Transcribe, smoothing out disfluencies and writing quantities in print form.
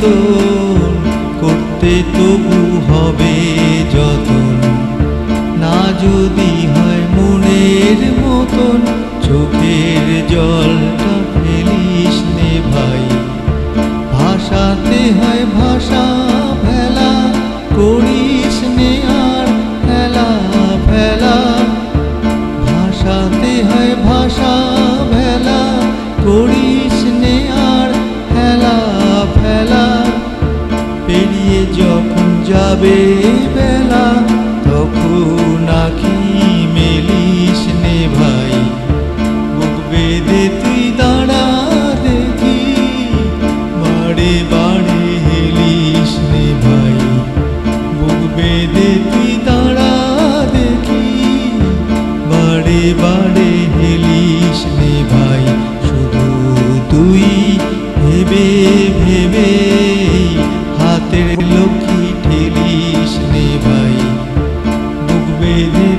যতন করতে তবু হবে যতন, না যদি হয় মনের মতন চোখের জলটা ফেলিস নে ভাই। ভাষাতে হয় ভাষা ফেলা, করিস নে আর ফেলা ফেলা। ভাষাতে হয় ভাষা ফেলা, করিস নে আর ফেলা ফেলা। পেরিয়ে যখন যাবে বেলা, তখন আঁখি মেলিস নে ভাই। বুক বেঁধে তুই দাঁড়া দেখি, বাড়ে বাড়ে হেলিস নে ভাই। বুক বেঁধে তুই দাঁড়া দেখি, বাড়ে বাড়ে হেলিস নে ভাই। শুধু তুই ভেবে ভেবে হাতের লক্ষ্মী ঠেলিস নে ভাই। বুক বেঁধে